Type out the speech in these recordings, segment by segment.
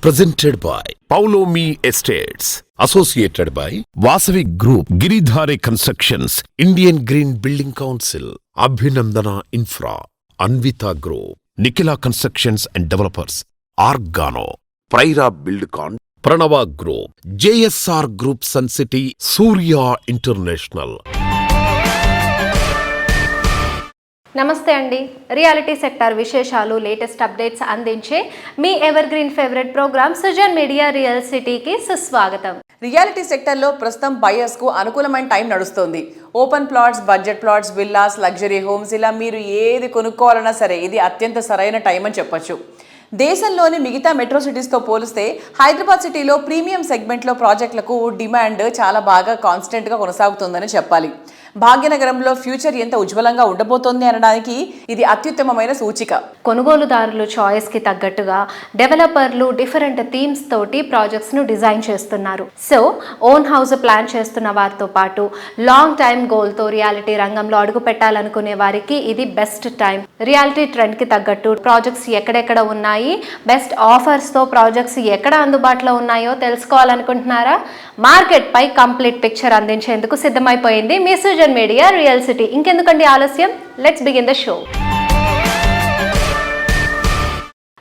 presented by Paulomi Estates, associated by Vasavi Group, Giridhare Constructions, Indian Green Building Council, Abhinandana Infra, Anvita Group, Nikila Constructions and Developers, Argano, Praira Buildcon, Pranava Group, JSR Group Sun City, Surya International. నమస్తే అండి. Reality sector విశేషాలు, latest updates అందించే మీ evergreen favourite programme Sujan media real సిటీకి సుస్వాగతం. Reality సెక్టర్లో ప్రస్తుతం బయర్స్కు అనుకూలమైన టైం నడుస్తోంది. Open plots, budget plots, villas, luxury homes, ఇలా మీరు ఏది కొనుక్కోవాలన్నా సరే ఇది అత్యంత సరైన టైం అని చెప్పొచ్చు. దేశంలోని మిగతా మెట్రో సిటీస్తో పోలిస్తే హైదరాబాద్ సిటీలో ప్రీమియం సెగ్మెంట్లో ప్రాజెక్టులకు డిమాండ్ చాలా బాగా కాన్స్టెంట్గా కొనసాగుతుందని చెప్పాలి. భాగ్యనగరంలో ఫ్యూచర్ ఎంత ఉజ్వలంగా ఉండబోతోంది అనడానికి ఇది అత్యుత్తమమైన సూచిక. కొనుగోలుదారులు చాయిస్కి తగ్గట్టుగా డెవలపర్లు డిఫరెంట్ థీమ్స్ తోటి ప్రాజెక్ట్స్ను డిజైన్ చేస్తున్నారు. సో ఓన్ హౌస్ ప్లాన్ చేస్తున్న వారితో పాటు లాంగ్ టైమ్ గోల్తో రియాలిటీ రంగంలో అడుగు పెట్టాలనుకునే వారికి ఇది బెస్ట్ టైం. రియాలిటీ ట్రెండ్కి తగ్గట్టు ప్రాజెక్ట్స్ ఎక్కడెక్కడ ఉన్నాయి, బెస్ట్ ఆఫర్స్తో ప్రాజెక్ట్స్ ఎక్కడ అందుబాటులో ఉన్నాయో తెలుసుకోవాలనుకుంటున్నారా? మార్కెట్ పై కంప్లీట్ పిక్చర్ అందించేందుకు సిద్ధమైపోయింది మీ సుజన్ మీడియా రియల్ సిటీ. ఇంకెందుకండి ఆలస్యం, లెట్స్ బిగిన్ ద షో.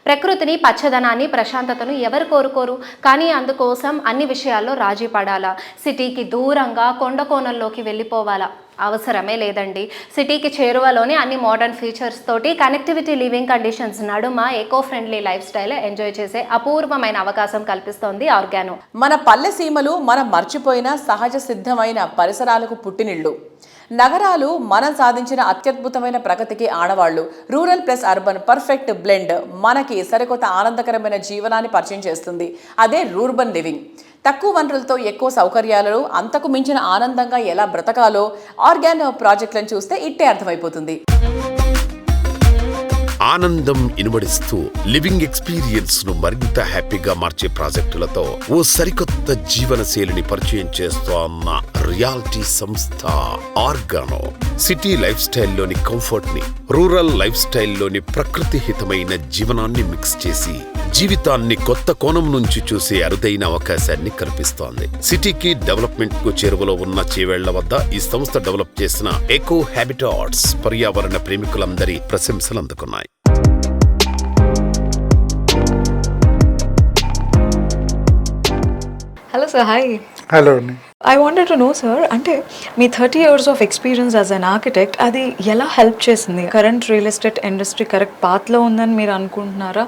ప్రకృతిని, పచ్చదనాన్ని, ప్రశాంతతను ఎవరు కోరుకోరు? కానీ అందుకోసం అన్ని విషయాల్లో రాజీ పడాలా? సిటీకి దూరంగా కొండ కోణంలోకి వెళ్ళిపోవాలా? అవసరమే లేదండి. సిటీకి చేరువలోనే అన్ని మోడర్న్ ఫీచర్స్ తోటి కనెక్టివిటీ, లివింగ్ కండిషన్స్ నడుమ eco friendly life style enjoy చేసే అపూర్వమైన అవకాశం కల్పిస్తోంది ఆర్గానో. మన పల్లె సీమలు మనం మర్చిపోయిన సహజ సిద్ధమైన పరిసరాలకు పుట్టినిళ్ళు. నగరాలు మనం సాధించిన అత్యద్భుతమైన ప్రగతికి ఆడవాళ్లు. Rural plus urban perfect blend మనకి సరికొత్త ఆనందకరమైన జీవనాన్ని పరిచయం చేస్తుంది. అదే రూర్బన్ లివింగ్. తక్కువ వనరులతో ఎక్కువ సౌకర్యాలను, అంతకు మించిన ఆనందంగా ఎలా బ్రతకాలో ఆర్గానో ప్రాజెక్టులను చూస్తే ఇట్టే అర్థమైపోతుంది. ఆనందం ఇనుమడిస్తూ లివింగ్ ఎక్స్పీరియన్స్ ను మరింత హ్యాపీగా మార్చే ప్రాజెక్టులతో ఓ సరికొత్త జీవన శైలిని పరిచయం చేస్తోన్న రియాలిటీ సంస్థ ఆర్గానో. సిటీ లైఫ్ స్టైల్లోని కంఫర్ట్ ని, రూరల్ లైఫ్ స్టైల్లోని ప్రకృతి హితమైన జీవనాన్ని మిక్స్ చేసి జీవితాన్ని కొత్త కోణం నుంచి చూసే అరుదైన అవకాశాన్ని కల్పిస్తోంది. సిటీకి డెవలప్మెంట్ కు చేరువలో ఉన్న చేవేళ్ల వద్ద ఈ సంస్థ డెవలప్ చేసిన ఎకో హ్యాబిటాట్స్ పర్యావరణ ప్రేమికులందరి ప్రశంసలు అందుకున్నాయి. Hello sir, hi. Hello. I wanted to know sir, అంటే మీ 30 years of experience as an architect అది ఎలా హెల్ప్ చేసింది? Current real estate industry correct పాత్లో ఉందని మీరు అనుకుంటున్నారా?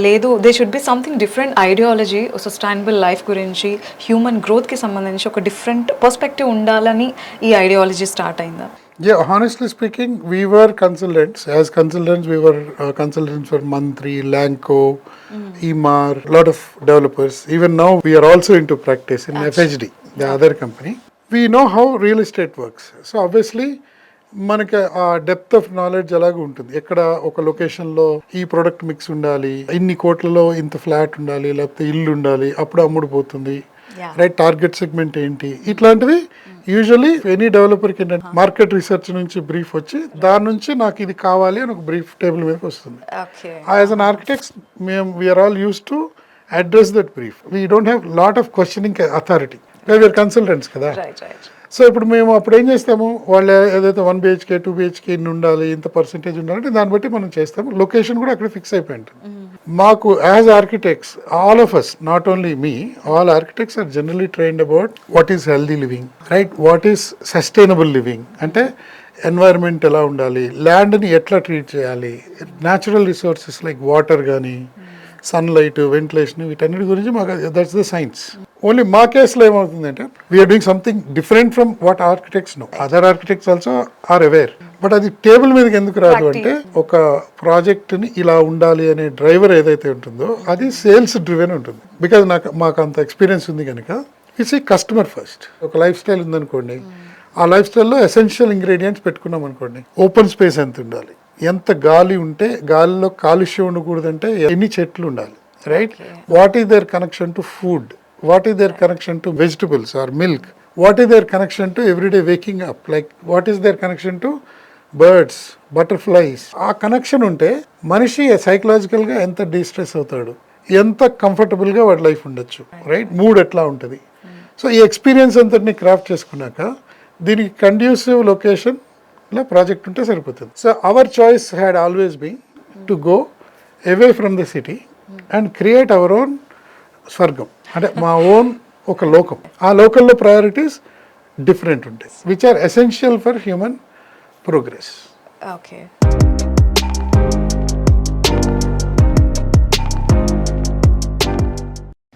లేదు, they should be something different ideology, sustainable life గురించి, హ్యూమన్ గ్రోత్కి సంబంధించి ఒక డిఫరెంట్ పర్స్పెక్టివ్ ఉండాలని ఈ ఐడియాలజీ స్టార్ట్ అయిందా? Yeah, honestly speaking, we were consultants. As consultants, we were consultants for Mantri, Lanco, EMAR, a lot of developers. Even now, we are also into practice in FHD, the other company. We know how real estate works. So obviously, మనకి ఆ depth of knowledge అలాగే ఉంటుంది. ఎక్కడ ఒక లొకేషన్లో ఈ product mix ఉండాలి, ఇన్ని కోట్లలో ఇంత ఫ్లాట్ ఉండాలి, లేకపోతే ఇల్లు ఉండాలి, అప్పుడు అమ్ముడుపోతుంది, రైట్? టార్గెట్ సెగ్మెంట్ ఏంటి, ఇట్లాంటివి యూజువల్లీ ఎనీ డెవలపర్కి ఏంటంటే మార్కెట్ రీసెర్చ్ నుంచి బ్రీఫ్ వచ్చి దాని నుంచి నాకు ఇది కావాలి అని ఒక బ్రీఫ్ టేబుల్ మీదకి వస్తుంది. As an architects we're all use to address that brief. We don't have lot of questioning authority. We're consultants కదా. సో ఇప్పుడు మేము అప్పుడు ఏం చేస్తాము, వాళ్ళు ఏదైతే 1 BHK 2 BHK ఇన్ని ఉండాలి, ఇంత పర్సెంటేజ్ ఉండాలంటే దాన్ని బట్టి మనం చేస్తాము. లొకేషన్ కూడా అక్కడ ఫిక్స్ అయిపోయి ఉంటుంది. మాకు as architects, all of us, not only me, all architects are generally trained about what is healthy living, right? What is sustainable living అంటే ఎన్వైరన్మెంట్ ఎలా ఉండాలి, ల్యాండ్ని ఎట్లా ట్రీట్ చేయాలి, న్యాచురల్ రిసోర్సెస్ లైక్ వాటర్ కానీ, సన్లైట్, వెంటిలేషన్, వీటన్నిటి గురించి మాకు దట్స్ ద సైన్స్. ఓన్లీ మా కేసులో ఏమవుతుందంటే we're doing something different from what architects know. Other architects also are aware. But అది టేబుల్ మీదకి ఎందుకు రాదు అంటే ఒక ప్రాజెక్ట్ని ఇలా ఉండాలి అనే డ్రైవర్ ఏదైతే ఉంటుందో అది సేల్స్ డ్రివెన్ ఉంటుంది. బికాజ్ మాకు అంత ఎక్స్పీరియన్స్ ఉంది కనుక ఇట్స్ ఈ కస్టమర్ ఫస్ట్. ఒక లైఫ్ స్టైల్ ఉందనుకోండి, ఆ లైఫ్ స్టైల్లో ఎసెన్షియల్ ఇంగ్రీడియంట్స్ పెట్టుకున్నాం అనుకోండి. ఓపెన్ స్పేస్ ఎంత ఉండాలి, ఎంత గాలి ఉంటే, గాలిలో కాలుష్యం ఉండకూడదంటే ఎన్ని చెట్లు ఉండాలి, right? What is there connection to food, what is there connection to vegetables or milk, what is there connection to everyday waking up, like what is there connection to birds, butterflies. ఆ connection ఉంటే మనిషి సైకలాజికల్గా ఎంత distress అవుతాడు, ఎంత కంఫర్టబుల్గా వాడి life ఉండొచ్చు, రైట్, మూడ్ ఎట్లా ఉంటుంది. సో ఈ ఎక్స్పీరియన్స్ అంతటిని క్రాఫ్ట్ చేసుకున్నాక దీనికి కండ్యూసివ్ లొకేషన్లో ప్రాజెక్ట్ ఉంటే సరిపోతుంది. So our choice had always been to go away from the city and create our own స్వర్గం, అంటే మా ఓన్ ఒక లోకం. ఆ లోకల్లో ప్రయారిటీస్ డిఫరెంట్ ఉంటాయి, which are essential for human progress. Okay.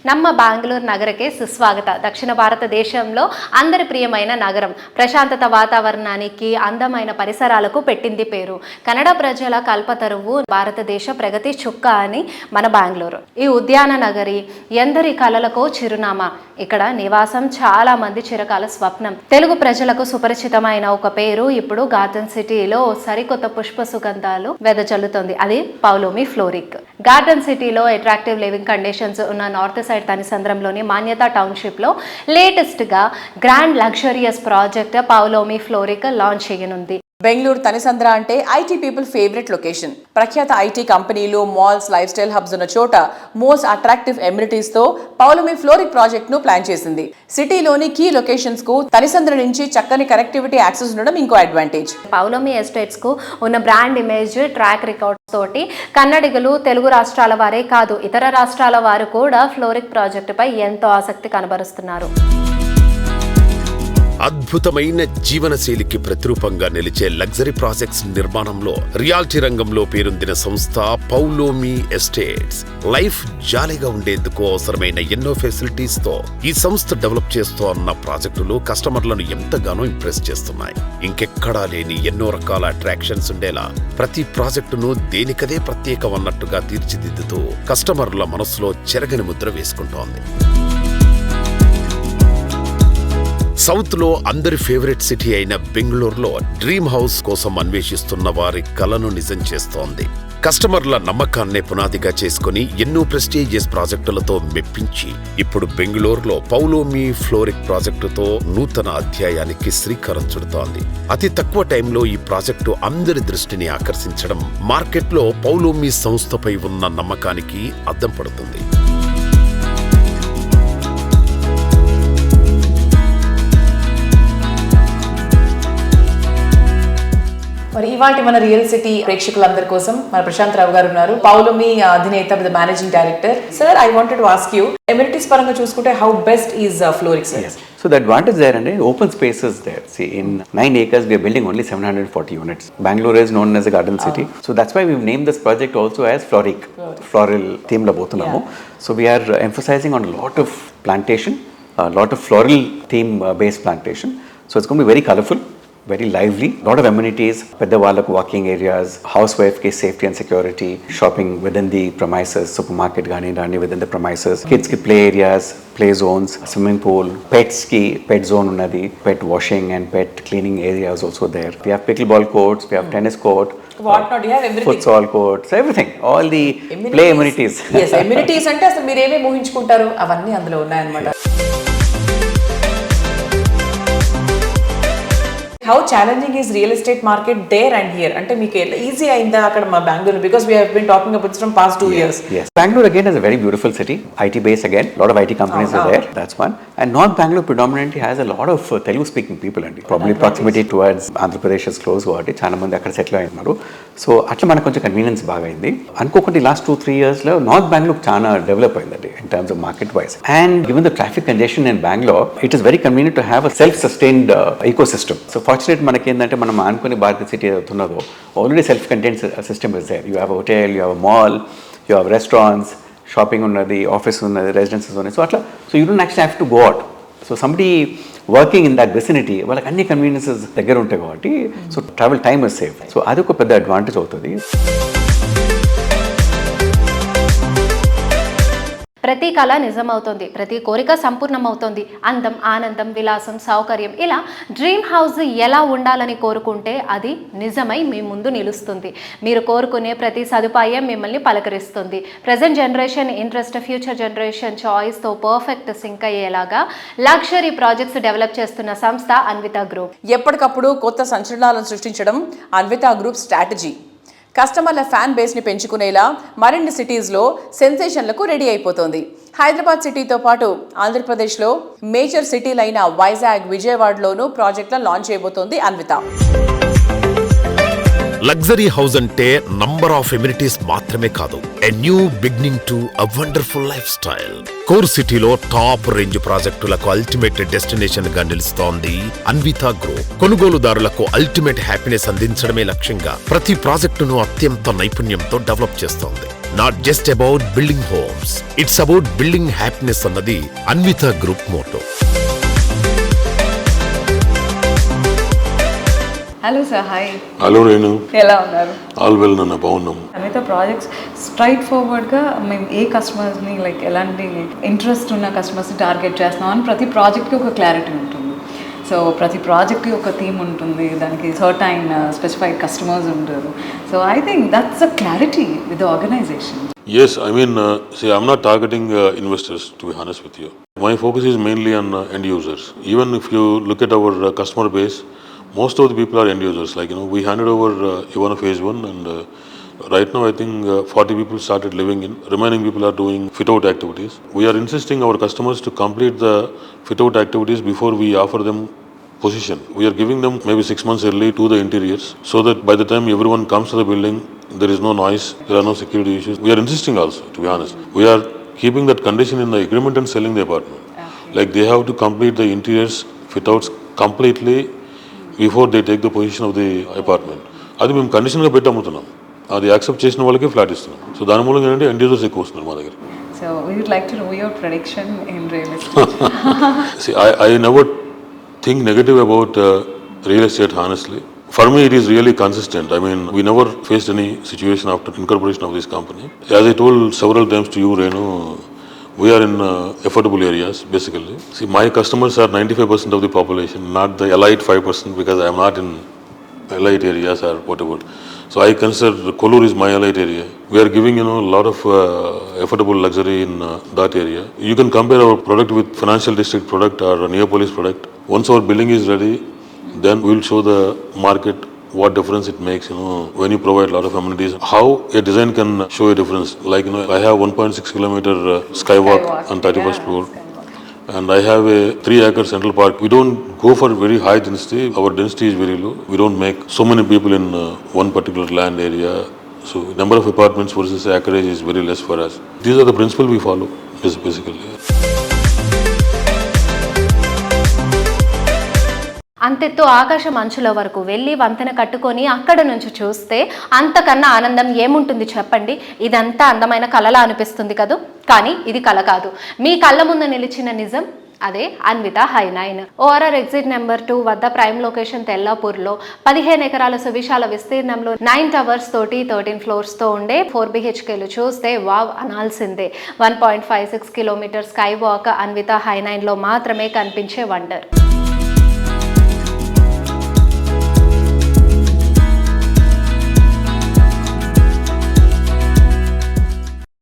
ನಮ್ಮ ಬ್ಯಾಂಗ್ಳೂರು ನಗರಕ್ಕೆ ಸುಸ್ವಾಗತ. దక్షిణ భారతదేశంలో అందరి ప్రియమైన నగరం, ప్రశాంతత వాతావరణానికి, అందమైన పరిసరాలకు పెట్టింది పేరు. కన్నడ ప్రజల కల్పతరువు, భారతదేశ ప్రగతి చుక్క అని మన బెంగళూరు. ఈ ఉద్యాన నగరి ఎందరి కలలకో చిరునామా. ఇక్కడ నివాసం చాలా మంది చిరకాల స్వప్నం. తెలుగు ప్రజలకు సుపరిచితమైన ఒక పేరు ఇప్పుడు గార్డెన్ సిటీలో సరికొత్త పుష్ప సుగంధాలు వెదజల్లుతోంది. అది పౌలోమి ఫ్లోరిక్. గార్డెన్ సిటీలో అట్రాక్టివ్ లివింగ్ కండిషన్స్ ఉన్న నార్త్ సైడ్ తనిసంద్రంలోని మాన్యత టౌన్షిప్లో లేటెస్ట్గా grand luxurious project Paulomi fluoric launch చేయనుంది. బెంగళూరు తనిసంద్ర అంటే ఐటీ పీపుల్ ఫేవరెట్ లొకేషన్. ప్రఖ్యాత ఐటీ కంపెనీలు, మాల్స్, లైఫ్ స్టైల్ హబ్స్ ఉన్న చోట మోస్ట్ అట్రాక్టివ్ ఎమ్యూనిటీస్ తో పౌలోమి ఫ్లోరిక్ ప్రాజెక్ట్ ను ప్లాన్ చేసింది. సిటీలోని కీ లొకేషన్స్ కు తనిసంద్ర నుంచి చక్కని కనెక్టివిటీ యాక్సెస్ ఉండడం ఇంకో అడ్వాంటేజ్. పౌలోమి ఎస్టేట్స్ కు ఉన్న బ్రాండ్ ఇమేజ్, ట్రాక్ రికార్డ్స్ తోటి కన్నడిగులు, తెలుగు రాష్ట్రాల వారే కాదు ఇతర రాష్ట్రాల వారు కూడా ఫ్లోరిక్ ప్రాజెక్టుపై ఎంతో ఆసక్తి కనబరుస్తున్నారు. అద్భుతమైన జీవనశైలికి ప్రతిరూపంగా నిలిచే లగ్జరీ ప్రాజెక్ట్స్ నిర్మాణంలో రియాలిటీ రంగంలో పేరొందిన సంస్థ పౌలోమి ఎస్టేట్స్. లైఫ్ జాలీగా ఉండేందుకు అవసరమైన ఎన్నో ఫెసిలిటీస్ తో ఈ సంస్థ డెవలప్ చేస్తోన్న ప్రాజెక్టులు కస్టమర్లను ఎంతగానో ఇంప్రెస్ చేస్తున్నాయి. ఇంకెక్కడా లేని ఎన్నో రకాల అట్రాక్షన్స్ ఉండేలా ప్రతి ప్రాజెక్టును దేనికదే ప్రత్యేకం అన్నట్టుగా తీర్చిదిద్దుతూ కస్టమర్ల మనసులో చెరగని ముద్ర వేసుకుంటోంది. సౌత్ లో అందరి ఫేవరెట్ సిటీ అయిన బెంగళూరులో డ్రీమ్ హౌస్ కోసం అన్వేషిస్తున్న వారి కలను నిజం చేస్తోంది. కస్టమర్ల నమ్మకాన్నే పునాదిగా చేసుకుని ఎన్నో ప్రెస్టీజియస్ ప్రాజెక్టులతో మెప్పించి ఇప్పుడు బెంగళూరులో పౌలోమి ఫ్లోరిక్ ప్రాజెక్టుతో నూతన అధ్యాయానికి శ్రీకారం చుడుతోంది. అతి తక్కువ టైంలో ఈ ప్రాజెక్టు అందరి దృష్టిని ఆకర్షించడం మార్కెట్లో పౌలోమి సంస్థపై ఉన్న నమ్మకానికి అద్దం పడుతుంది. మరి ఇవాటి మన రియల్ సిటీ ప్రేక్షకులందరి కోసం మన ప్రశాంత్ రావు గారు ఉన్నారు, పౌలోమి అధినేత, with managing director. Sir, I wanted to ask you, amenities పరంగా చూసుకుంటే how best is fluoric sir? So the advantage there and open spaces there. See, in 9 acres we are building only 740 units. Bangalore is known as a garden city. So that's why we've named this project also as Florik. Floral theme la bothunnamu. So we are emphasizing on a lot of plantation, a lot of floral theme based plantation. So it's going to be very colorful, very lively, lot of amenities, పెద్దవాళ్ళకు walking areas, housewife కి safety and security, shopping within the premises, supermarket కానీ దాన్ని within the premises, kids కి play areas, play zones, swimming pool, pets కి pet zone ఉన్నది, pet washing and pet cleaning areas also there. We have pickleball courts, we have tennis court, What not? You have everything. futsal courts, everything, all the play amenities. Yes, amenities అంటే అసలు మీరు ఏమేమి ఊహించుకుంటారు అవన్నీ అందులో ఉన్నాయన్నమాట. How challenging is real estate market there and here? అంటే మీకు easy అయిందా అక్కడ మా Bengaluru? Because we have been talking about this from past 2 years. Yes. Bangalore again is a very beautiful city. IT base again. A lot of IT companies are there. That's one. And North Bangalore predominantly has a lot of Telugu speaking people and probably proximity towards Andhra Pradesh is close కాబట్టి చాలా మంది అక్కడ settle అయ్యారు. So అట్లా మనకు కొంచెం convenience బాగా అయింది. అనుకోకుండా లాస్ట్ 2-3 years లో నార్త్ బెంగళూరు చాలా డెవలప్ అయిందండి in terms of market wise. And given the traffic congestion in Bangalore, it is very convenient to have a self-sustained ecosystem. So fortunate మనకి ఏంటంటే మనం అనుకునే భారత సిటీ అవుతున్నదో already self contained system is there. You have hotel, you have mall, you have restaurants, shopping ఉన్నది, office ఉన్నది, residences ఉన్నాయి. So అట్లా so you don't actually have to go out. So somebody working in that vicinity వాళ్ళకి అన్ని conveniences దగ్గర ఉంటాయి కాబట్టి so travel time is safe. So అది ఒక పెద్ద అడ్వాంటేజ్ అవుతుంది. ప్రతి కళ నిజమవుతుంది, ప్రతి కోరిక సంపూర్ణమవుతుంది. అందం, ఆనందం, విలాసం, సౌకర్యం, ఇలా డ్రీమ్ హౌస్ ఎలా ఉండాలని కోరుకుంటే అది నిజమై మీ ముందు నిలుస్తుంది. మీరు కోరుకునే ప్రతి సదుపాయం మిమ్మల్ని పలకరిస్తుంది. Present generation interest, future generation చాయిస్తో పర్ఫెక్ట్ సింక్ అయ్యేలాగా లగ్జరీ ప్రాజెక్ట్స్ డెవలప్ చేస్తున్న సంస్థ అన్విత గ్రూప్. ఎప్పటికప్పుడు కొత్త సంచలనాలను సృష్టించడం అన్విత గ్రూప్ స్ట్రాటజీ. కస్టమర్ల ఫ్యాన్ బేస్ని పెంచుకునేలా మరిన్ని సిటీస్లో సెన్సేషన్లకు రెడీ అయిపోతోంది. హైదరాబాద్ సిటీతో పాటు ఆంధ్రప్రదేశ్లో మేజర్ సిటీలైన వైజాగ్, విజయవాడలోనూ ప్రాజెక్టులను లాంచ్ చేయబోతోంది అన్విత. లగ్జరీ హౌస్ అంటే నంబర్ ఆఫ్ ఎమ్యూనిటీస్ మాత్రమే కాదు, a new beginning to a wonderful lifestyle. Core సిటీలో టాప్ రేంజ్ ప్రాజెక్టులకు అల్టిమేట్ డెస్టినేషన్ గా నిలుస్తోంది అన్విత గ్రూప్. కొనుగోలుదారులకు అల్టిమేట్ హ్యాపీనెస్ అందించడమే లక్ష్యంగా ప్రతి ప్రాజెక్టును అత్యంత నైపుణ్యంతో డెవలప్ చేస్తోంది. Not just about building homes, it's about building happiness అన్నది Anvita group motto. Hello sir, hi. Hello Renu, ఎలా ఉన్నారు? ఆల్ వెల్ నాన్న, బాగున్నాము. అనిత ప్రాజెక్ట్స్ స్ట్రైట్ ఫార్వర్డ్గా మేము ఏ కస్టమర్స్ని లైక్ ఎలాంటి ఇంట్రెస్ట్ ఉన్న కస్టమర్స్ని టార్గెట్ చేస్తున్నాం అని ప్రతి ప్రాజెక్ట్కి ఒక క్లారిటీ ఉంటుంది. సో ప్రతి ప్రాజెక్ట్కి ఒక థీమ్ ఉంటుంది, దానికి సర్టైన్ స్పెసిఫైడ్ కస్టమర్స్ ఉంటారు. So I think that's a clarity with the organisation. Yes, I mean, see, I'm not targeting investors, to be honest with you. My focus is mainly on end users. Even if you look at our customer base, most of the people are end users. Like, you know, we handed over Ivana phase 1 and right now I think 40 people started living in. Remaining people are doing fit-out activities. We are insisting our customers to complete the fit-out activities before we offer them position. We are giving them maybe 6 months early to the interiors so that by the time everyone comes to the building, there is no noise, there are no security issues. We are insisting also, to be honest. We are keeping that condition in the agreement and selling the apartment. Like they have to complete the interiors fit-outs completely before they take the position of the apartment. అది మేము కండిషన్గా పెట్టి అమ్ముతున్నాం. అది accept చేసిన వాళ్ళకే flat ఇస్తున్నాం. So దాని మూలంగా ఏంటంటే ఎండ్ యూజర్స్ ఎక్కువ వస్తున్నారు మా దగ్గర. So we would like to know your prediction in real estate. See, I never think negative about real estate, honestly. For me, it is really consistent. I mean, we never faced any situation after incorporation of this company. As I told several times to you, Renu, we are in affordable areas, basically. See, my customers are 95% of the population, not the elite 5%, because I am not in elite areas or whatever. So I consider Kollur is my elite area. We are giving, you know, a lot of affordable luxury in that area. You can compare our product with Financial District product or Neopolis product. Once our building is ready, then we will show the market what difference it makes, you know, when you provide a lot of amenities, how a design can show a difference. Like, you know, I have 1.6 kilometer skywalk on 31st floor. And I have a 3-acre central park. We don't go for very high density. Our density is very low. We don't make so many people in one particular land area. So number of apartments versus acreage is very less for us. These are the principles we follow, basically. అంతెత్తు ఆకాశం అంచుల వరకు వెళ్ళి వంతెన కట్టుకొని అక్కడ నుంచి చూస్తే అంతకన్నా ఆనందం ఏముంటుంది చెప్పండి. ఇదంతా అందమైన కళలా అనిపిస్తుంది కదూ, కానీ ఇది కళ కాదు. మీ కళ్ళ ముందు నిలిచిన నిజం అదే అన్విత హై9. ఓఆర్ఆర్ ఎగ్జిట్ నెంబర్ 2 వద్ద ప్రైమ్ లొకేషన్ తెల్లాపూర్లో 15 ఎకరాల సువిశాల విస్తీర్ణంలో 9 టవర్స్ తోటి 13 ఫ్లోర్స్ తో ఉండే 4 BHKలు చూస్తే వావ్ అనాల్సిందే. 1.56 కిలోమీటర్ స్కై వాక్ అన్విత హై9లో మాత్రమే కనిపించే వండర్.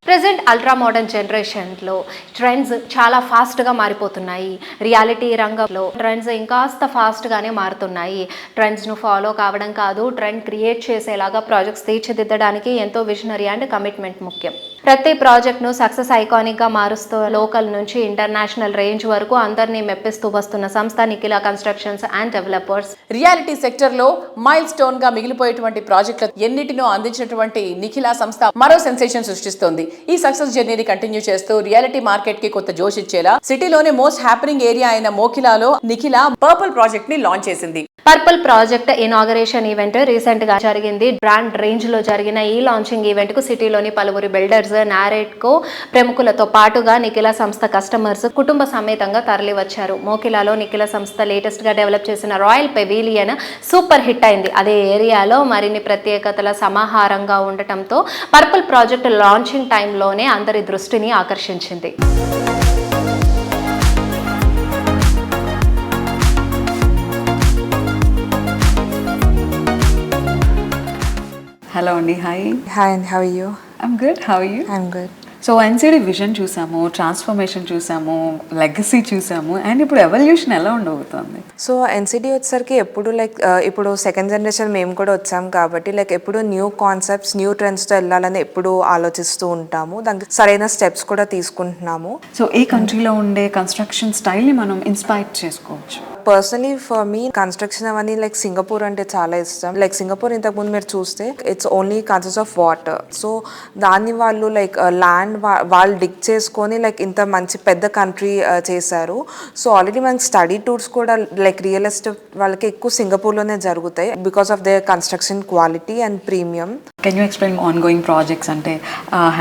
ప్రెజెంట్ అల్ట్రా మోడర్న్ జనరేషన్లో ట్రెండ్స్ చాలా ఫాస్ట్గా మారిపోతున్నాయి. రియాలిటీ రంగంలో ట్రెండ్స్ ఇంకాస్త ఫాస్ట్గానే మారుతున్నాయి. ట్రెండ్స్ను ఫాలో కావడం కాదు, ట్రెండ్ క్రియేట్ చేసేలాగా ప్రాజెక్ట్స్ తీర్చిదిద్దడానికి ఎంతో విజనరీ అండ్ కమిట్మెంట్ ముఖ్యం. ప్రతి ప్రాజెక్ట్ను సక్సెస్ ఐకానిక్గా మారుస్తూ లోకల్ నుంచి ఇంటర్నేషనల్ రేంజ్ వరకు అందరినీ మెప్పిస్తూ వస్తున్న సంస్థ Nikhila constructions and developers. Reality సెక్టర్లో మైల్ స్టోన్గా మిగిలిపోయేటువంటి ప్రాజెక్టులు ఎన్నిటినో అందించినటువంటి నిఖిల సంస్థ మరో సెన్సేషన్ సృష్టిస్తోంది. ఈ సక్సెస్ జర్నీని కంటిన్యూ చేస్తూ రియాలిటీ మార్కెట్ కి కొత్త జోష్ ఇచ్చేలా సిటీలోనే మోస్ట్ హ్యాపెనింగ్ ఏరియా అయిన మోకిలాలో నిఖిల పర్పుల్ ప్రాజెక్ట్ ని లాంచ్ చేసింది. Purple project inauguration event recent గా జరిగింది. బ్రాండ్ రేంజ్ లో జరిగిన ఈ లాంచింగ్ ఈవెంట్ కు సిటీలోని పలువురు బిల్డర్స్, నారెట్కో ప్రముఖులతో పాటుగా నిఖిల సంస్థ కస్టమర్స్ కుటుంబ సమేతంగా తరలి వచ్చారు. మోకిలాలో నిఖిల సంస్థ లేటెస్ట్ గా డెవలప్ చేసిన రాయల్ పెవిలియన్ సూపర్ హిట్ అయింది. అదే ఏరియాలో మరిన్ని ప్రత్యేకతల సమాహారంగా ఉండటంతో పర్పుల్ ప్రాజెక్ట్ లాంచింగ్ టైంలోనే అందరి దృష్టిని ఆకర్షించింది. Hello, Andy. Hi. Hi, and how are you? I'm good. How are you? I'm good. So NCD vision చూసాము, ట్రాన్స్ఫర్మేషన్ చూసాము, లెగసీ చూసాము, అండ్ ఇప్పుడు ఎవల్యూషన్ ఎలా ఉండబోతుంది? సో ఎన్సిడి వచ్చేసరికి ఎప్పుడు లైక్ ఇప్పుడు సెకండ్ జనరేషన్ మేము కూడా వచ్చాం కాబట్టి లైక్ ఎప్పుడు న్యూ కాన్సెప్ట్స్, న్యూ ట్రెండ్స్తో వెళ్ళాలని ఎప్పుడు ఆలోచిస్తూ ఉంటాము. దానికి సరైన స్టెప్స్ కూడా తీసుకుంటున్నాము. సో ఏ కంట్రీలో ఉండే కన్స్ట్రక్షన్ స్టైల్ని మనం ఇన్స్పైర్ చేసుకోవచ్చు? పర్సనలీ ఫర్ మీ కన్స్ట్రక్షన్ అవన్నీ లైక్ సింగపూర్ అంటే చాలా ఇష్టం. లైక్ సింగపూర్ ఇంతకుముందు మీరు చూస్తే it's only consist of water. So దాన్ని వాళ్ళు లైక్ ల్యాండ్ వాళ్ళు డిగ్ చేసుకొని లైక్ ఇంత మంచి పెద్ద కంట్రీ చేశారు. సో ఆల్రెడీ మనకి స్టడీ టూర్స్ కూడా లైక్ రియల్ ఎస్టేట్ వాళ్ళకి ఎక్కువ సింగపూర్లోనే జరుగుతాయి because of their construction quality and premium. Can you explain on going projects అంటే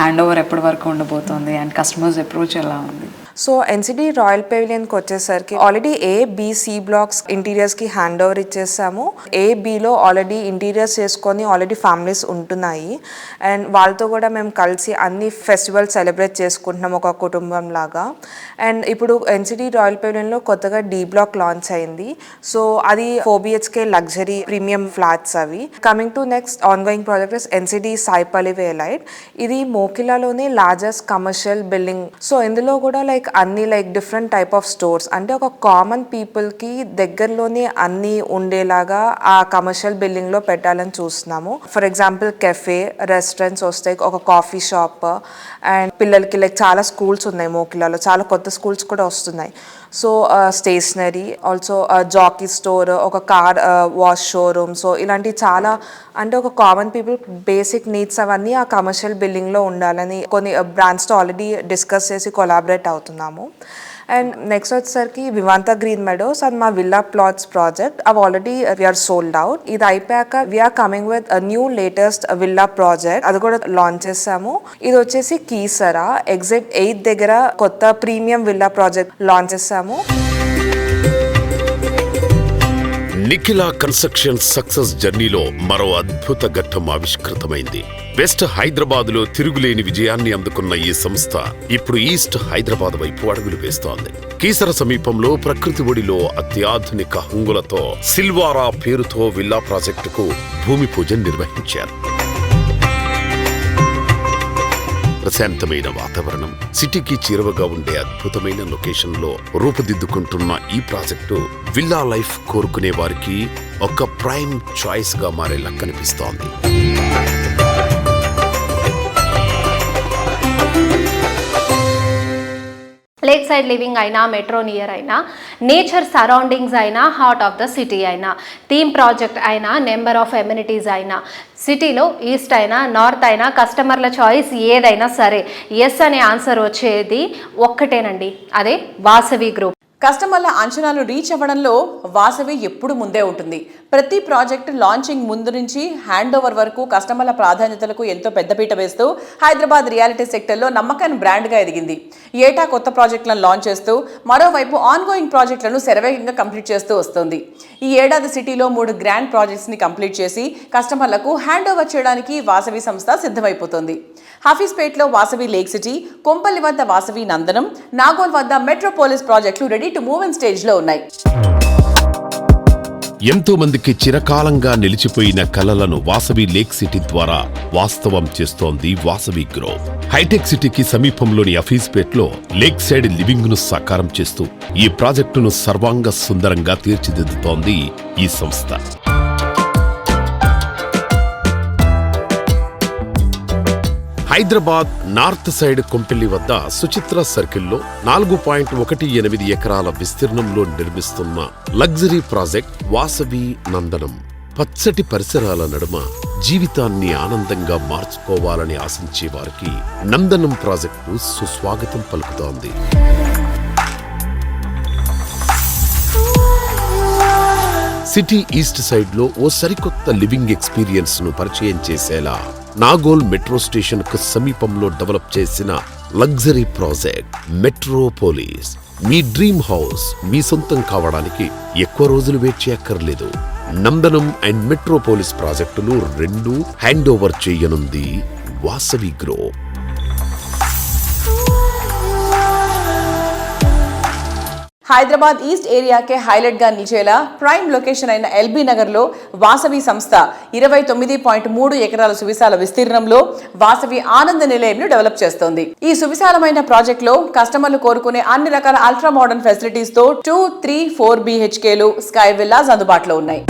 హ్యాండ్ ఓవర్ ఎప్పటి వరకు ఉండబోతుంది అండ్ కస్టమర్స్ అప్రోచ్ ఎలా ఉంది? సో ఎన్సిడి రాయల్ పెవిలియన్కి వచ్చేసరికి already A, B, C blocks ఇంటీరియర్స్కి హ్యాండ్ ఓవర్ ఇచ్చేసాము. A, Bలో ఆల్రెడీ ఇంటీరియర్స్ చేసుకొని ఆల్రెడీ ఫ్యామిలీస్ ఉంటున్నాయి. అండ్ వాళ్ళతో కూడా మేము కలిసి అన్ని ఫెస్టివల్స్ సెలబ్రేట్ చేసుకుంటున్నాం ఒక కుటుంబం లాగా. అండ్ ఇప్పుడు ఎన్సిడి రాయల్ పెవిలియన్లో కొత్తగా D బ్లాక్ లాంచ్ అయింది. సో అది 4 BHK లగ్జరీ ప్రీమియం ఫ్లాట్స్ అవి. Coming to next ongoing project is NCD Saipalli వేలైట్. ఇది మోకిలాలోనే లార్జెస్ట్ కమర్షియల్ బిల్డింగ్. సో ఇందులో కూడా లైక్ అన్ని like different type of stores అంటే ఒక కామన్ పీపుల్కి దగ్గరలోనే అన్నీ ఉండేలాగా ఆ కమర్షియల్ బిల్డింగ్లో పెట్టాలని చూస్తున్నాము. ఫర్ ఎగ్జాంపుల్ కెఫే, రెస్టారెంట్స్ వస్తాయి, ఒక కాఫీ షాప్, అండ్ పిల్లలకి లైక్ చాలా స్కూల్స్ ఉన్నాయి మోకిలాలో, చాలా కొత్త స్కూల్స్ కూడా వస్తున్నాయి. So stationery, also Jockey store, ఒక కార్ వాష్ షోరూమ్. సో ఇలాంటివి చాలా అంటే ఒక కామన్ పీపుల్ బేసిక్ నీడ్స్ అవన్నీ ఆ కమర్షియల్ బిల్డింగ్లో ఉండాలని కొన్ని బ్రాండ్స్తో ఆల్రెడీ డిస్కస్ చేసి కొలాబరేట్ అవుతున్నాము. అండ్ నెక్స్ట్ వచ్చేసరికి వివాంత గ్రీన్ మెడోస్ అది మా విల్లా ప్లాట్స్ ప్రాజెక్ట్. అవి ఆల్రెడీ వీఆర్ సోల్డ్ అవుట్. ఇది అయిపోయాక we're coming with new latest villa project, అది కూడా లాంచ్ చేసాము. ఇది వచ్చేసి కీసరా ఎగ్జిట్ 8 దగ్గర కొత్త ప్రీమియం విల్లా ప్రాజెక్ట్ లాంచ్ చేసాము. నిఖిల కన్స్ట్రక్షన్ సక్సెస్ జర్నీలో మరో అద్భుత ఘట్టం ఆవిష్కృతమైంది. వెస్ట్ హైదరాబాద్ లో తిరుగులేని విజయాన్ని అందుకున్న ఈ సంస్థ ఇప్పుడు ఈస్ట్ హైదరాబాద్ వైపు అడుగులు వేస్తోంది. కీసర సమీపంలో ప్రకృతి ఒడిలో అత్యాధునిక హంగులతో సిల్వారా పేరుతో విల్లా ప్రాజెక్టుకు భూమి పూజ నిర్వహించారు. ప్రశాంతమైన వాతావరణం, సిటీకి చేరువగా ఉండే అద్భుతమైన లొకేషన్ లో రూపుదిద్దుకుంటున్న ఈ ప్రాజెక్టు విల్లా లైఫ్ కోరుకునే వారికి ఒక ప్రైమ్ చాయిస్ గా మారేలా కనిపిస్తోంది. లేక్ సైడ్ లివింగ్ అయినా, మెట్రో నియర్ అయినా, నేచర్ సరౌండింగ్స్ అయినా, హార్ట్ ఆఫ్ ద సిటీ అయినా, థీమ్ ప్రాజెక్ట్ అయినా, నెంబర్ ఆఫ్ ఎమ్యూనిటీస్ అయినా, సిటీలో ఈస్ట్ అయినా నార్త్ అయినా కస్టమర్ల చాయిస్ ఏదైనా సరే ఎస్ అనే ఆన్సర్ వచ్చేది ఒక్కటేనండి, అదే వాసవి గ్రూప్. కస్టమర్ల అంచనాలు రీచ్ అవ్వడంలో వాసవి ఎప్పుడు ముందే ఉంటుంది. ప్రతి ప్రాజెక్ట్ లాంచింగ్ ముందు నుంచి హ్యాండ్ ఓవర్ వరకు కస్టమర్ల ప్రాధాన్యతలకు ఎంతో పెద్దపీట వేస్తూ హైదరాబాద్ రియాలిటీ సెక్టర్లో నమ్మకమైన బ్రాండ్గా ఎదిగింది. ఏటా కొత్త ప్రాజెక్టులను లాంచ్ చేస్తూ మరోవైపు ఆన్ గోయింగ్ ప్రాజెక్టులను శరవేగంగా కంప్లీట్ చేస్తూ వస్తుంది. ఈ ఏడాది సిటీలో 3 గ్రాండ్ ప్రాజెక్ట్స్ని కంప్లీట్ చేసి కస్టమర్లకు హ్యాండ్ ఓవర్ చేయడానికి వాసవి సంస్థ సిద్ధమైపోతుంది. హఫీజ్పేట్లో వాసవి లేక్ సిటీ, కొంపల్లి వద్ద వాసవి నందనం, నాగోల్ వద్ద మెట్రోపోలిస్ ప్రాజెక్టులు రెడీ టు మూవ్ ఇన్ స్టేజ్లో ఉన్నాయి. ఎంతో మందికి చిరకాలంగా నిలిచిపోయిన కలలను వాసవి లేక్ సిటీ ద్వారా వాస్తవం చేస్తోంది వాసవి గ్రూప్. హైటెక్ సిటీకి సమీపంలోని హఫీజ్పేట్లో లేక్ సైడ్ లివింగ్ ను సాకారం చేస్తూ ఈ ప్రాజెక్టును సర్వాంగ సుందరంగా తీర్చిదిద్దుతోంది ఈ సంస్థ. హైదరాబాద్ నార్త్ సైడ్ కొంపెల్లి వద్ద సుచిత్ర సర్కిల్లో 4.18 ఎకరాల విస్తీర్ణంలో నిర్మిస్తున్న లగ్జరీ ప్రాజెక్ట్ వాసవి నందనం. పచ్చటి పరిసరాల నడుమ జీవితాన్ని ఆనందంగా మార్చుకోవాలని ఆశించే వారికి నందనం ప్రాజెక్టు సుస్వాగతం పలుకుతోంది. సిటీ ఈస్ట్ సైడ్ లో ఓ సరికొత్త లివింగ్ ఎక్స్పీరియన్స్ ను పరిచయం చేసేలా నాగోల్ మెట్రో స్టేషన్ కు సమీపంలో డెవలప్ చేసిన లగ్జరీ ప్రాజెక్ట్ మెట్రోపోలిస్. మీ డ్రీమ్ హౌస్ మీ సొంతం కావడానికి ఎక్కువ రోజులు వెయిట్ చేయక్కర్లేదు. నందనం అండ్ మెట్రోపోలిస్ ప్రాజెక్టులు 2 హ్యాండ్ ఓవర్ చేయనుంది వాసవి గ్రూప్. హైదరాబాద్ ఈస్ట్ ఏరియాకే హైలైట్ గా నిలిచేలా ప్రైమ్ లొకేషన్ అయిన ఎల్బీ నగర్ లో వాసవి సంస్థ 29.3 ఎకరాల సువిశాల విస్తీర్ణంలో వాసవి ఆనంద నిలయంను డెవలప్ చేస్తోంది. ఈ సువిశాలమైన ప్రాజెక్ట్ లో కస్టమర్లు కోరుకునే అన్ని రకాల అల్ట్రా మోడర్న్ ఫెసిలిటీస్ తో 2, 3, 4 BHKలు స్కై విల్లాస్ అందుబాటులో ఉన్నాయి.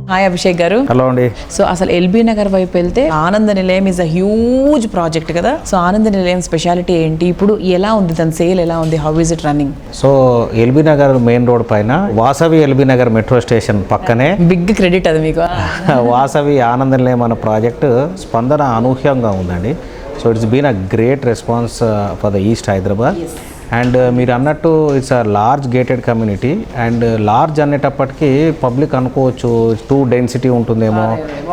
హాయ్ అభిషేక్ గారు. హలో అండి. సో అసలు ఎల్బీ నగర్ వైపు వెళ్తే ఆనంద నిలయం ఇస్ అ హ్యూజ్ ప్రాజెక్ట్ కదా. సో ఆనంద నిలయం స్పెషాలిటీ ఏంటి, ఇప్పుడు ఎలా ఉంది, దాని సేల్ ఎలా ఉంది, how is it running? So LB Nagar main road పైన Vasavi LB Nagar metro station పక్కనే బిగ్ క్రెడిట్ అది మీకు. వాసవి ఆనంద నిలయం అనే ప్రాజెక్టు స్పందన అనూహ్యంగా ఉందండి. So it's been a great response for the east Hyderabad. And మీరు అన్నట్టు it's a large gated community. And large అనేటప్పటికీ పబ్లిక్ అనుకోవచ్చు టూ డెన్సిటీ ఉంటుందేమో,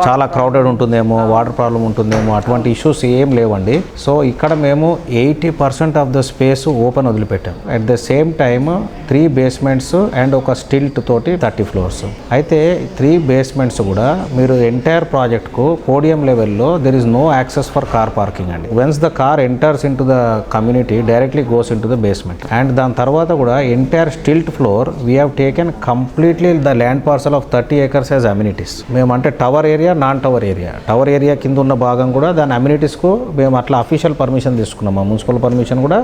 చాలా క్రౌడెడ్ ఉంటుందేమో, వాటర్ ప్రాబ్లం ఉంటుందేమో, అటువంటి ఇష్యూస్ ఏం లేవండి. సో ఇక్కడ మేము 80% ఆఫ్ ద స్పేస్ ఓపెన్ వదిలిపెట్టాం. At the same time 3 basements and ఒక స్టిల్ట్ తోటి 30 floors. అయితే 3 basements కూడా మీరు ఎంటైర్ ప్రాజెక్ట్కు పోడియం లెవెల్లో there is no access for car parking అండి. Once the car enters in to the community directly goes in to the basement. And దాని తర్వాత కూడా entire stilt floor we have taken completely the land parcel of 30 acres as amenities. మేము అంటే tower area, non tower area, tower area కింద ఉన్న భాగం కూడా దాని అమ్యూనిటీస్కు మేము అట్లా అఫీషియల్ పర్మిషన్ తీసుకున్నాం. మా మున్సిపల్ పర్మిషన్ కూడా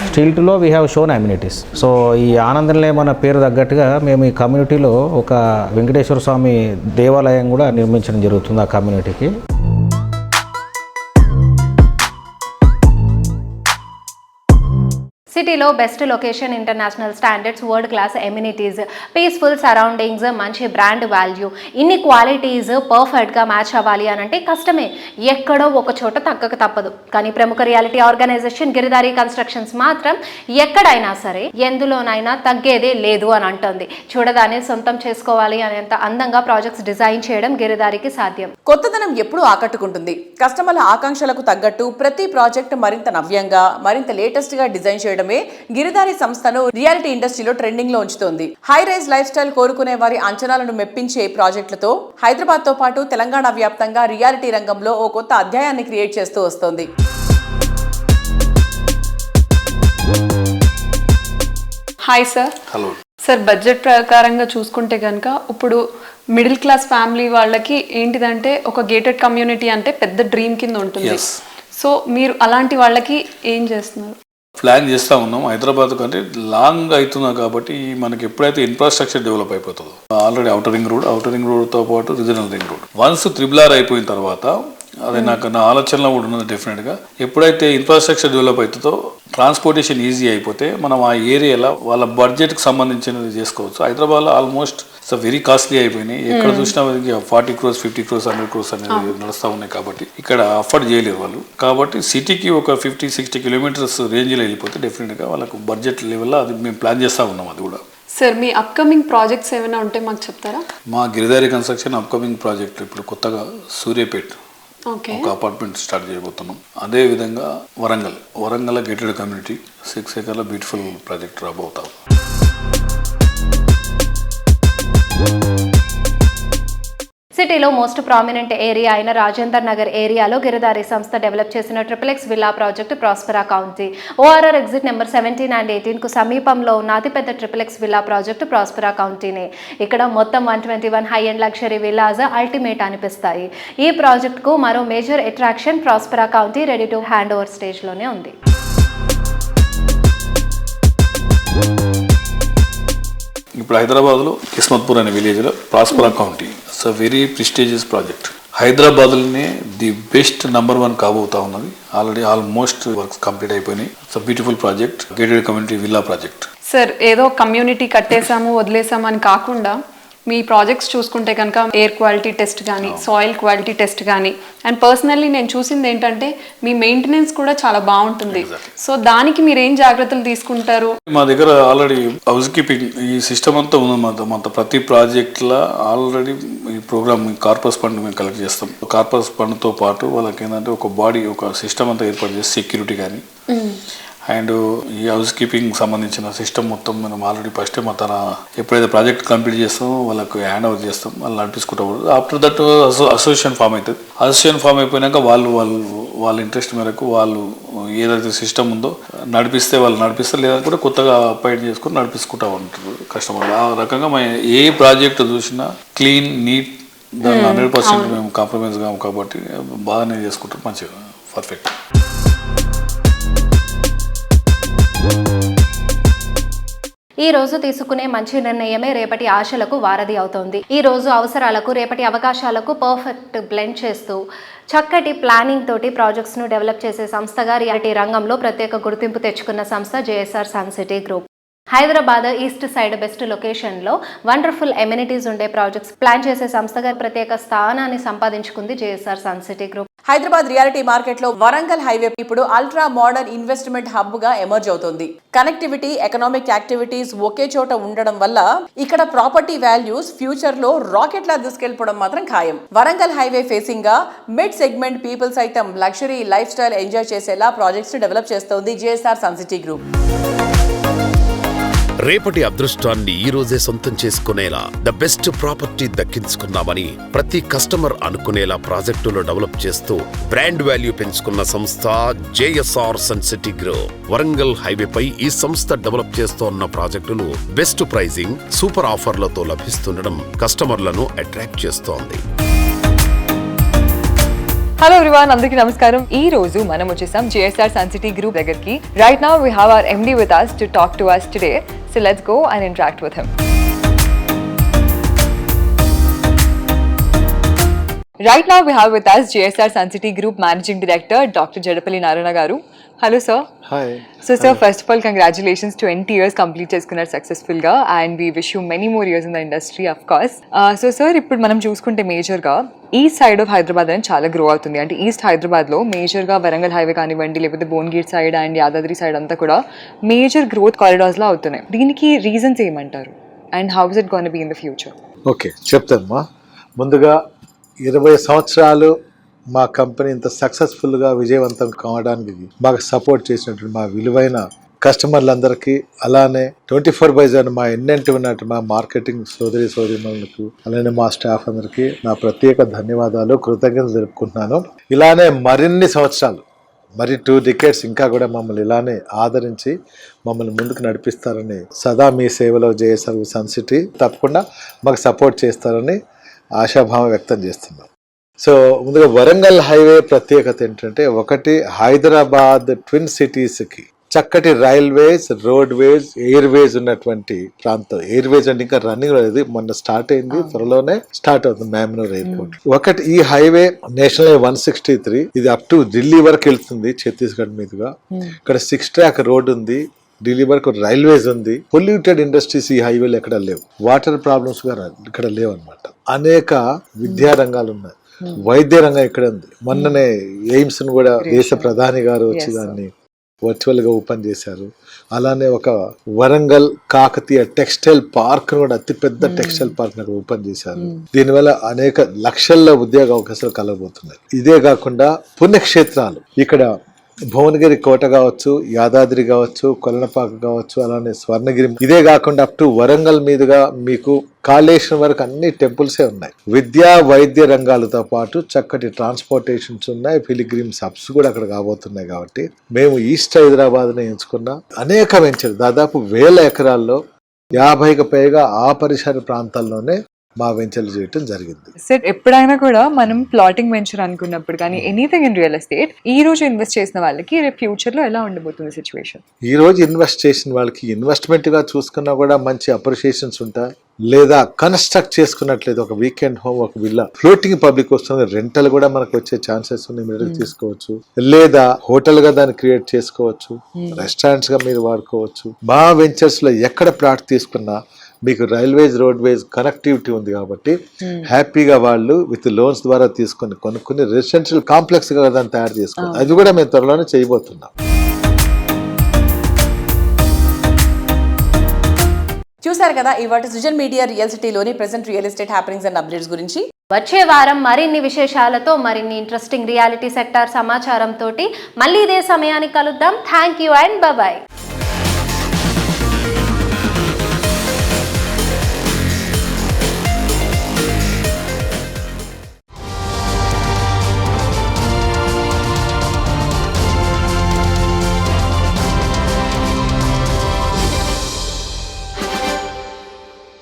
స్టిల్ట్లో we have shown amenities. So ఈ ఆనందనిలయం అన్న పేరు తగ్గట్టుగా మేము ఈ కమ్యూనిటీలో ఒక వెంకటేశ్వర స్వామి దేవాలయం కూడా నిర్మించడం జరుగుతుంది ఆ కమ్యూనిటీకి. సిటీలో best location, international standards, world class amenities, peaceful surroundings, మంచి బ్రాండ్ వాల్యూ, ఇన్ని క్వాలిటీస్ పర్ఫెక్ట్గా మ్యాచ్ అవ్వాలి అని అంటే కష్టమే. ఎక్కడో ఒక చోట తగ్గక తప్పదు. కానీ ప్రముఖ రియాలిటీ ఆర్గనైజేషన్ గిరిదారి కన్స్ట్రక్షన్స్ మాత్రం ఎక్కడైనా సరే ఎందులోనైనా తగ్గేదే లేదు అని అంటుంది. చూడదాన్ని సొంతం చేసుకోవాలి అనేంత అందంగా ప్రాజెక్ట్స్ డిజైన్ చేయడం గిరిదారికి సాధ్యం. కొత్తదనం ఎప్పుడూ ఆకట్టుకుంటుంది. కస్టమర్ల ఆకాంక్షలకు తగ్గట్టు ప్రతి ప్రాజెక్ట్ మరింత నవ్యంగా, మరింత లేటెస్ట్ గా డిజైన్ చేయడం గిరిదారి సంస్థను రియాలిటీ ఇండస్ట్రీలో ట్రెండింగ్ లో ఉంచుతోంది. హై రైజ్ లైఫ్ స్టైల్ కోరుకునే వారి అంచనాలను మెప్పించే ప్రాజెక్టులతో హైదరాబాద్ తో పాటు తెలంగాణ వ్యాప్తంగా రియాలిటీ రంగంలో ఓ కొత్త అధ్యాయాన్ని క్రియేట్ చేస్తూ వస్తోంది. Hi sir. Hello sir, budget ప్రకారంగా చూసుకుంటే కనుక ఇప్పుడు మిడిల్ క్లాస్ ఫ్యామిలీ వాళ్ళకి ఏంటిదంటే ఒక గేటెడ్ కమ్యూనిటీ అంటే పెద్ద డ్రీమ్ కింద ఉంటుంది. సో మీరు అలాంటి వాళ్ళకి ఏం చేస్తున్నారు? ప్లాన్ చేస్తూ ఉన్నాం. హైదరాబాద్ కంటే లాంగ్ అవుతున్నా కాబట్టి మనకి ఎప్పుడైతే ఇన్ఫ్రాస్ట్రక్చర్ డెవలప్ అయిపోతుందో, ఆల్రెడీ అవుటర్ రింగ్ రోడ్తో పాటు regional ring road once RRR అయిపోయిన తర్వాత అది నాకు నా ఆలోచనలో కూడా ఉన్నది. డెఫినెట్గా ఎప్పుడైతే ఇన్ఫ్రాస్ట్రక్చర్ డెవలప్ అవుతుందో ట్రాన్స్పోర్టేషన్ ఈజీ అయిపోతే మనం ఆ ఏరియాలో వాళ్ళ బడ్జెట్కి సంబంధించినది చేసుకోవచ్చు. హైదరాబాద్లో ఆల్మోస్ట్ వెరీ కాస్ట్లీ అయిపోయినాయి. ఎక్కడ చూసినా 40 crores, 50 crores, 100 crores అనేది నడుస్తూ ఉన్నాయి. కాబట్టి ఇక్కడ అఫోర్డ్ చేయలేరు వాళ్ళు. కాబట్టి సిటీకి ఒక 50-60 kilometers రేంజ్లో వెళ్ళిపోతే డెఫినెట్గా వాళ్ళకు బడ్జెట్ లెవెల్లో అది మేము ప్లాన్ చేస్తూ ఉన్నాం. అది కూడా సార్, మీ అప్కమింగ్ ప్రాజెక్ట్స్ ఏమైనా ఉంటే మాకు చెప్తారా? మా గిరిదారి కన్స్ట్రక్షన్ అప్కమింగ్ ప్రాజెక్ట్ ఇప్పుడు కొత్తగా సూర్యాపేట్ ఒక అపార్ట్మెంట్ స్టార్ట్ చేయబోతున్నాం. అదే విధంగా Warangal gated community 6 acres beautiful project రాబోతాం. సిటీలో మోస్ట్ ప్రామినెంట్ ఏరియా అయిన రాజేందర్ నగర్ ఏరియాలో గిరిదారి సంస్థ డెవలప్ చేసిన XXX villa project Prospera county ORR exit number 17 and 18కు సమీపంలో ఉన్న అతిపెద్ద XXX విల్లా ప్రాజెక్టు ప్రాస్పెరా కౌంటీనే. ఇక్కడ మొత్తం 121 high and luxury villas ultimate అనిపిస్తాయి. ఈ ప్రాజెక్టుకు మరో major attraction Prospera county ready to hand over స్టేజ్లోనే ఉంది. ఇప్పుడు హైదరాబాద్లో కిస్మత్పూర్ అనే విలేజ్లో Prospera county it's a very prestigious project. హైదరాబాద్లోనే ది బెస్ట్ నంబర్ 1 కాబోతా ఉన్నది. ఆల్రెడీ ఆల్మోస్ట్ వర్క్స్ కంప్లీట్ అయిపోయినాయి. It's a beautiful project, gated community villa project. Sir, ఏదో కమ్యూనిటీ కట్టేసాము వదిలేసాము అని కాకుండా మీ ప్రాజెక్ట్స్ చూసుకుంటే కనుక ఎయిర్ క్వాలిటీ టెస్ట్ కానీ, సాయిల్ క్వాలిటీ టెస్ట్ కానీ, అండ్ పర్సనల్లీ నేను చూసింది ఏంటంటే మీ మెయింటెనెన్స్ కూడా చాలా బాగుంటుంది. సో దానికి మీరు ఏం జాగ్రత్తలు తీసుకుంటారు? మా దగ్గర ఆల్రెడీ హౌస్ కీపింగ్ ఈ సిస్టమ్ అంతా ఉంది. ప్రతి ప్రాజెక్ట్లో ఆల్రెడీ ఈ ప్రోగ్రామ్ కార్పస్ ఫండ్ మేము కలెక్ట్ చేస్తాం. కార్పస్ ఫండ్తో పాటు వాళ్ళకి ఏంటంటే ఒక బాడీ, ఒక సిస్టమ్ అంతా ఏర్పాటు చేసి సెక్యూరిటీ కానీ అండ్ ఈ హౌస్ కీపింగ్ సంబంధించిన సిస్టమ్ మొత్తం మనం ఆల్రెడీ ఫస్ట్ టైం తన ఎప్పుడైతే ప్రాజెక్ట్ కంప్లీట్ చేస్తామో వాళ్ళకు హ్యాండ్ ఓవర్ చేస్తాం. వాళ్ళు నడిపించుకుంటాం. ఆఫ్టర్ దట్ అసోసియేషన్ ఫామ్ అవుతుంది. అసోసియేషన్ ఫామ్ అయిపోయినాక వాళ్ళ ఇంట్రెస్ట్ మేరకు వాళ్ళు ఏదైతే సిస్టమ్ ఉందో నడిపిస్తే వాళ్ళు నడిపిస్తారు, లేదా కూడా కొత్తగా అపాయింట్ చేసుకొని నడిపించుకుంటా ఉంటారు కస్టమర్. ఆ రకంగా మేము ఏ ప్రాజెక్ట్ చూసినా క్లీన్ నీట్ దాన్ని 100% మేము కాంప్రమైజ్ కాము కాబట్టి బాగానే చేసుకుంటాం, మంచిగా పర్ఫెక్ట్. ఈ రోజు తీసుకునే మంచి నిర్ణయమే రేపటి ఆశలకు వారధి అవుతోంది. ఈ రోజు అవసరాలకు రేపటి అవకాశాలకు పర్ఫెక్ట్ బ్లెండ్ చేస్తూ చక్కటి ప్లానింగ్ తోటి ప్రాజెక్ట్స్ ను డెవలప్ చేసే సంస్థగా రియాలిటీ రంగంలో ప్రత్యేక గుర్తింపు తెచ్చుకున్న సంస్థ JSR sun city group. Hyderabad east side best లొకేషన్లో వండర్ఫుల్ ఎమ్యూనిటీస్ ఉండే ప్రాజెక్ట్స్ ప్లాన్ చేసే సంస్థగా ప్రత్యేక స్థానాన్ని సంపాదించుకుంది JSR sun city group. Hyderabad reality market లో వరంగల్ హైవే ఇప్పుడు అల్ట్రా మోడర్న్ ఇన్వెస్ట్మెంట్ హబ్ గా ఎమర్జ్ అవుతుంది. కనెక్టివిటీ, ఎకనామిక్ యాక్టివిటీస్ ఒకే చోట ఉండడం వల్ల ఇక్కడ ప్రాపర్టీ వాల్యూస్ ఫ్యూచర్ లో రాకెట్ లా దూసుకెళ్లిపోవడం మాత్రం ఖాయం. వరంగల్ హైవే ఫేసింగ్ గా మిడ్ సెగ్మెంట్ పీపుల్ సైతం లగ్జరీ లైఫ్ స్టైల్ ఎంజాయ్ చేసేలా ప్రాజెక్ట్స్ డెవలప్ చేస్తోంది జేఎస్ఆర్ సన్ సిటీ గ్రూప్. రేపటి అదృష్టాన్ని ఈ రోజే సొంతం చేసుకునేలా ద బెస్ట్ ప్రాపర్టీ దక్కించుకున్నామని ప్రతి కస్టమర్ అనుకునేలా ప్రాజెక్టులో డెవలప్ చేస్తూ బ్రాండ్ వాల్యూ పెంచుకున్న సంస్థ JSR sun city group. Warangal హైవేపై ఈ సంస్థ డెవలప్ చేస్తోన్న ప్రాజెక్టులు బెస్ట్ ప్రైజింగ్, సూపర్ ఆఫర్లతో లభిస్తుండడం కస్టమర్లను అట్రాక్ట్ చేస్తోంది. హలో ఎవ్రీవన్, అందరికీ నమస్కారం. ఈ రోజు మనం వచ్చేసాం జేఎస్ఆర్ సన్ సిటీ గ్రూప్ దగ్గరికి. Right now we have our MD with us to talk to us today. So let's go and interact with him. Right now we have with us JSR Sun City Group Managing Director Dr. Jadapalli Narayana garu. Hello sir. Hi. So sir, first of all congratulations, 20 years complete చేసుకున్నారు successful గా, and we wish you many more years in the industry of course. So sir, ఇప్పుడు మనం చూసుకుంటే major గా east side of Hyderabad అని చాలా grow అవుతుంది. అంటే ఈస్ట్ హైదరాబాద్ లో మేజర్ గా వరంగల్ హైవే కానివ్వండి, లేకపోతే Bhuvanagiri side and Yadadri side అంతా కూడా మేజర్ గ్రోత్ కారిడార్స్ లో అవుతున్నాయి. దీనికి రీజన్స్ ఏమంటారు, and how is it gonna be in the future? Okay, చెప్తానమ్మా. ముందుగా 20 సంవత్సరాలు మా కంపెనీ ఇంత సక్సెస్ఫుల్గా విజయవంతం కావడానికి మాకు సపోర్ట్ చేసినటువంటి మా విలువైన కస్టమర్లందరికీ, అలానే 24/7 మా ఎన్నెంటి ఉన్నట్టు మా మార్కెటింగ్ సోదరిమణులకు, అలానే మా స్టాఫ్ అందరికీ నా ప్రత్యేక ధన్యవాదాలు, కృతజ్ఞతలు తెలుపుకుంటున్నాను. ఇలానే మరిన్ని సంవత్సరాలు, మరి 2 decades ఇంకా కూడా మమ్మల్ని ఇలానే ఆదరించి మమ్మల్ని ముందుకు నడిపిస్తారని, సదా మీ సేవలో జేఎస్ఆర్ సన్ సిటీ తప్పకుండా మాకు సపోర్ట్ చేస్తారని ఆశాభావం వ్యక్తం చేస్తున్నాం. సో ముందుగా వరంగల్ హైవే ప్రత్యేకత ఏంటంటే, ఒకటి హైదరాబాద్ ట్విన్ సిటీస్కి చక్కటి రైల్వేస్, రోడ్వేస్, ఎయిర్వేస్ ఉన్నటువంటి ప్రాంతం. ఎయిర్వేస్ అంటే ఇంకా రన్నింగ్ లేదు, మొన్న స్టార్ట్ అయింది, త్వరలోనే స్టార్ట్ అవుతుంది మ్యామ్నూర్ ఎయిర్పోర్ట్. ఒకటి ఈ హైవే నేషనల్ హైవే 163, ఇది అప్ టు ఢిల్లీ వరకు వెళ్తుంది ఛత్తీస్గఢ్ మీదుగా. ఇక్కడ 6 track రోడ్ ఉంది, ఢిల్లీ వరకు రైల్వేస్ ఉంది. పొల్యూటెడ్ ఇండస్ట్రీస్ ఈ హైవేలో ఎక్కడ లేవు, వాటర్ ప్రాబ్లమ్స్ కూడా ఇక్కడ లేవు అనమాట. అనేక విద్యా రంగాలు ఉన్నాయి, వైద్య రంగం ఇక్కడ ఉంది. మొన్ననే ఎయిమ్స్ ను కూడా దేశ ప్రధాని గారు వచ్చి దాన్ని వర్చువల్ గా ఓపెన్ చేశారు. అలానే ఒక వరంగల్ కాకతీయ టెక్స్టైల్ పార్క్ కూడా, అతి పెద్ద టెక్స్టైల్ పార్క్ ఓపెన్ చేశారు. దీనివల్ల అనేక లక్షల ఉద్యోగ అవకాశాలు కలగబోతున్నాయి. ఇదే కాకుండా పుణ్యక్షేత్రాలు ఇక్కడ భువనగిరి కోట కావచ్చు, యాదాద్రి కావచ్చు, కొల్లపాక కావచ్చు, అలానే స్వర్ణగిరి. ఇదే కాకుండా అప్ టు వరంగల్ మీదుగా మీకు కాళేశ్వరం వరకు అన్ని టెంపుల్సే ఉన్నాయి. విద్యా వైద్య రంగాలతో పాటు చక్కటి ట్రాన్స్పోర్టేషన్స్ ఉన్నాయి, పిలిగ్రిమ్స్ హబ్స్ కూడా అక్కడ కాబోతున్నాయి. కాబట్టి మేము ఈస్ట్ హైదరాబాద్ని ఎంచుకున్న అనేక వెంచర్, దాదాపు 1000 ఎకరాల్లో 50కి పైగా ఆ పరిసర ప్రాంతాల్లోనే మా వెంచర్లు చేయటం జరిగింది. సార్, ఎప్పుడైనా కూడా మనం ప్లాటింగ్ వెంచర్ అనుకున్నప్పుడు కానీ ఎనీథింగ్ ఇన్ రియల్ ఎస్టేట్, ఈ రోజు ఇన్వెస్ట్ చేసిన వాళ్ళకి రేపు ఫ్యూచర్ లో ఎలా ఉండబోతుంది సిచ్యువేషన్? ఈ రోజు ఇన్వెస్ట్ చేసిన వాళ్ళకి ఇన్వెస్ట్మెంట్ గా చూసుకున్నా కూడా మంచి అప్రిషియేషన్స్ ఉంటాయి. లేదా కన్స్ట్రక్ట్ చేసుకున్నట్లయితే ఒక వీకెండ్ హోమ్, ఒక విల్లా ఫ్లోటింగ్ పబ్లిక్ వస్తుంది, రెంటల్ కూడా మనకు వచ్చే ఛాన్సెస్ ఉన్నాయి, మీరు తీసుకోవచ్చు. లేదా హోటల్ గా దాన్ని క్రియేట్ చేసుకోవచ్చు, రెస్టారెంట్స్ గా మీరు వాడుకోవచ్చు. మా వెంచర్స్ లో ఎక్కడ ప్లాట్ తీసుకున్నా మీకు రైల్వేస్, రోడ్వేస్ కనెక్టివిటీ ఉంది కాబట్టి హ్యాపీగా వాళ్ళు విత్ లోన్స్ ద్వారా తీసుకొని కొనుక్కుని రెసిడెన్షియల్ కాంప్లెక్స్ గా దాన్ని తయారు చేసుకోవాలి. అది కూడా మేము త్వరలోనే చేయబోతున్నాం. చూసారు కదా ఇవాటి సృజన్ మీడియా రియల్ సిటీలోని present real estate happenings and updates గురించి. వచ్చే వారం మరిన్ని విశేషాలతో, మరిన్ని ఇంట్రెస్టింగ్ రియాలిటీ సెక్టార్ సమాచారం తోటి మళ్ళీ ఇదే సమయానికి కలుద్దాం. Thank you and bye.